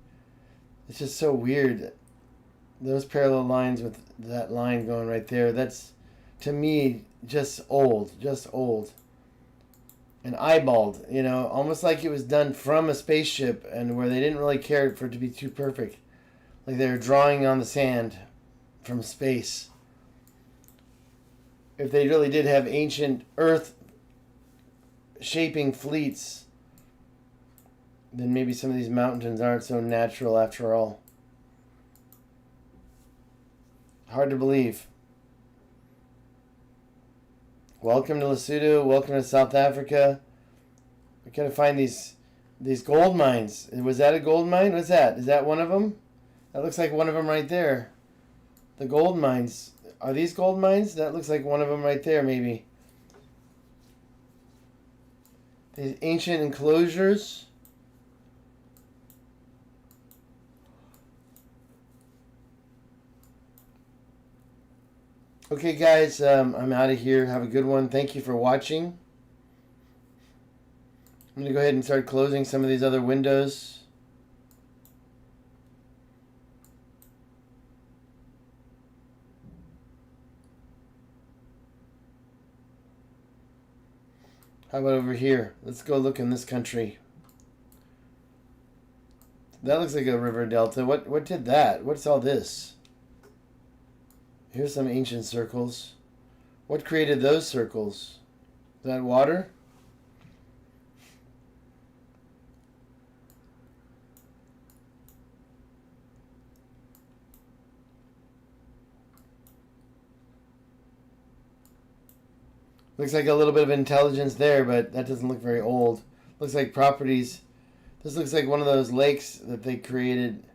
A: it's just so weird. Those parallel lines with that line going right there, that's, to me, just old. Just old. And eyeballed, you know, almost like it was done from a spaceship and where they didn't really care for it to be too perfect. Like they were drawing on the sand from space. If they really did have ancient Earth shaping fleets, then maybe some of these mountains aren't so natural after all. Hard to believe. Welcome to Lesotho. Welcome to South Africa. We gotta find these gold mines. Was that a gold mine? What's that? Is that one of them? That looks like one of them right there. The gold mines. Are these gold mines? That looks like one of them right there, maybe. These ancient enclosures. Okay, guys, I'm out of here. Have a good one. Thank you for watching. I'm going to go ahead and start closing some of these other windows. How about over here? Let's go look in this country. That looks like a river delta. What did that? What's all this? Here's some ancient circles. What created those circles? Is that water? Looks like a little bit of intelligence there, but that doesn't look very old. Looks like properties. This looks like one of those lakes that they created.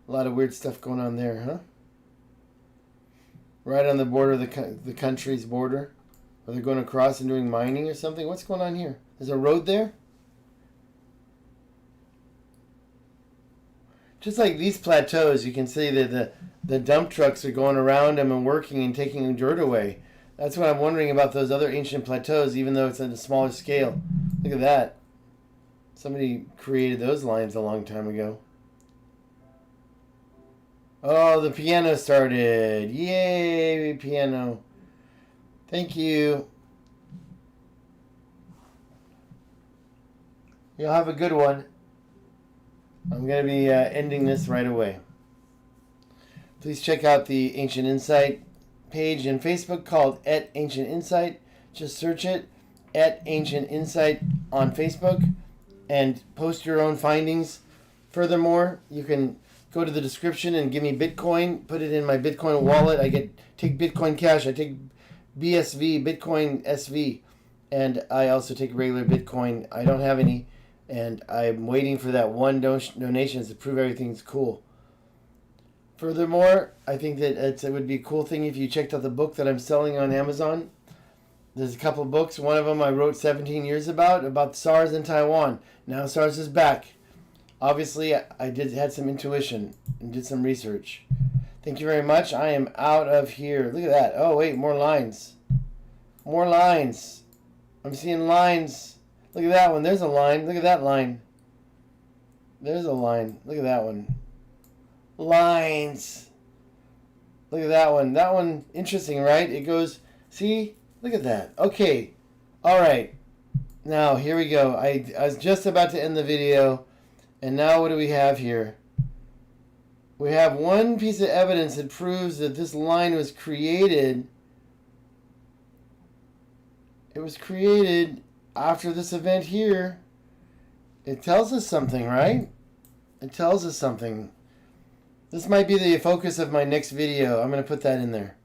A: A lot of weird stuff going on there, huh? Right on the border of the country's border. Are they going across and doing mining or something? What's going on here? There's a road there? Just like these plateaus, you can see that the dump trucks are going around them and working and taking dirt away. That's what I'm wondering about those other ancient plateaus, even though it's at a smaller scale. Look at that. Somebody created those lines a long time ago. Oh, the piano started. Yay, piano. Thank you. You'll have a good one. I'm going to be ending this right away. Please check out the Ancient Insight page in Facebook called @AncientInsight. Just search it, @AncientInsight on Facebook, and post your own findings. Furthermore, you can go to the description and give me Bitcoin. Put it in my Bitcoin wallet. I take Bitcoin Cash. I take BSV, Bitcoin SV, and I also take regular Bitcoin. I don't have any, and I'm waiting for that one donation to prove everything's cool. Furthermore, I think that it would be a cool thing if you checked out the book that I'm selling on Amazon. There's a couple books. One of them I wrote 17 years about SARS in Taiwan. Now SARS is back. Obviously, I had some intuition and did some research. Thank you very much. I am out of here. Look at that. Oh, wait, more lines. More lines. I'm seeing lines. Look at that one. There's a line. Look at that line. There's a line. Look at that one. Lines. Look at that one. That one, interesting, right? It goes, see? Look at that. Okay. All right. Now, here we go. I was just about to end the video. And now what do we have here? We have one piece of evidence that proves that this line was created. It was created after this event here. It tells us something, right? It tells us something. This might be the focus of my next video. I'm going to put that in there.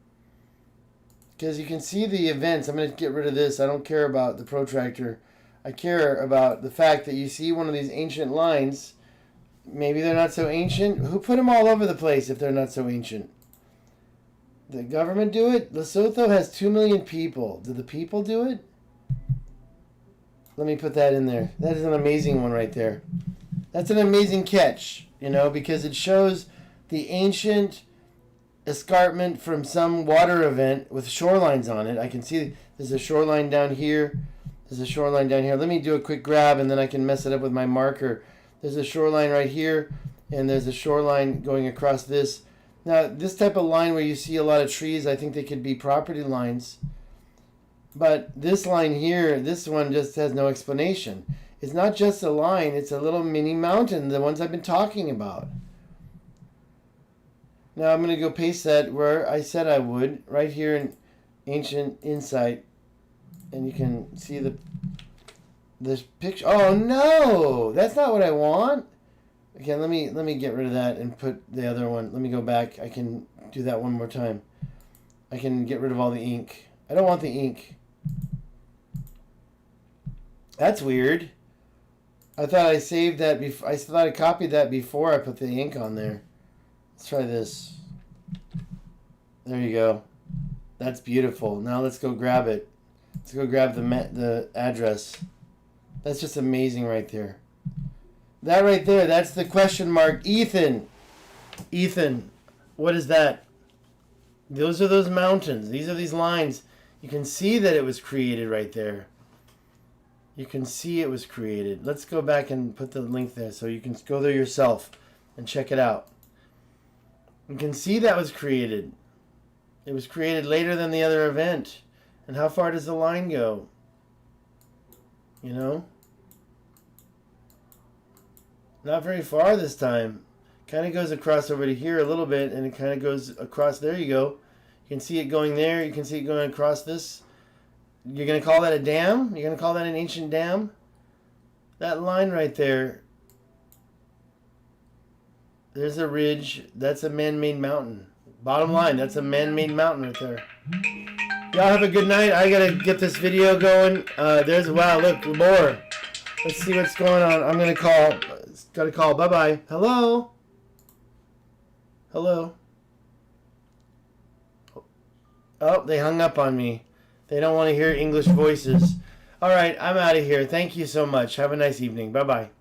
A: Because you can see the events. I'm going to get rid of this. I don't care about the protractor. I care about the fact that you see one of these ancient lines. Maybe they're not so ancient. Who put them all over the place if they're not so ancient? The government do it? Lesotho has 2 million people. Did the people do it? Let me put that in there. That is an amazing one right there. That's an amazing catch, because it shows the ancient escarpment from some water event with shorelines on it. I can see there's a shoreline down here. There's a shoreline down here. Let me do a quick grab and then I can mess it up with my marker. There's a shoreline right here and there's a shoreline going across this. Now, this type of line where you see a lot of trees, I think they could be property lines. But this line here, this one just has no explanation. It's not just a line, it's a little mini mountain, the ones I've been talking about. Now I'm going to go paste that where I said I would, right here in Ancient Insight. And you can see this picture. Oh no! That's not what I want! Okay, let me get rid of that and put the other one. Let me go back. I can do that one more time. I can get rid of all the ink. I don't want the ink. That's weird. I thought I saved that before. I thought I copied that before I put the ink on there. Let's try this. There you go. That's beautiful. Now let's go grab it. Let's go grab the address. That's just amazing right there. That right there, that's the question mark. Ethan, what is that? Those are those mountains. These are these lines. You can see that it was created right there. You can see it was created. Let's go back and put the link there so you can go there yourself and check it out. You can see that was created. It was created later than the other event. And how far does the line go? Not very far this time. Kind of goes across over to here a little bit, and it kind of goes across. There you go. You can see it going there. You can see it going across this. You're going to call that a dam? You're going to call that an ancient dam? That line right there. There's a ridge. That's a man-made mountain. Bottom line, that's a man-made mountain right there. Y'all have a good night. I got to get this video going. Wow, look, more. Let's see what's going on. I'm going to call. Got to call. Bye-bye. Hello? Hello? Oh, they hung up on me. They don't want to hear English voices. All right, I'm out of here. Thank you so much. Have a nice evening. Bye-bye.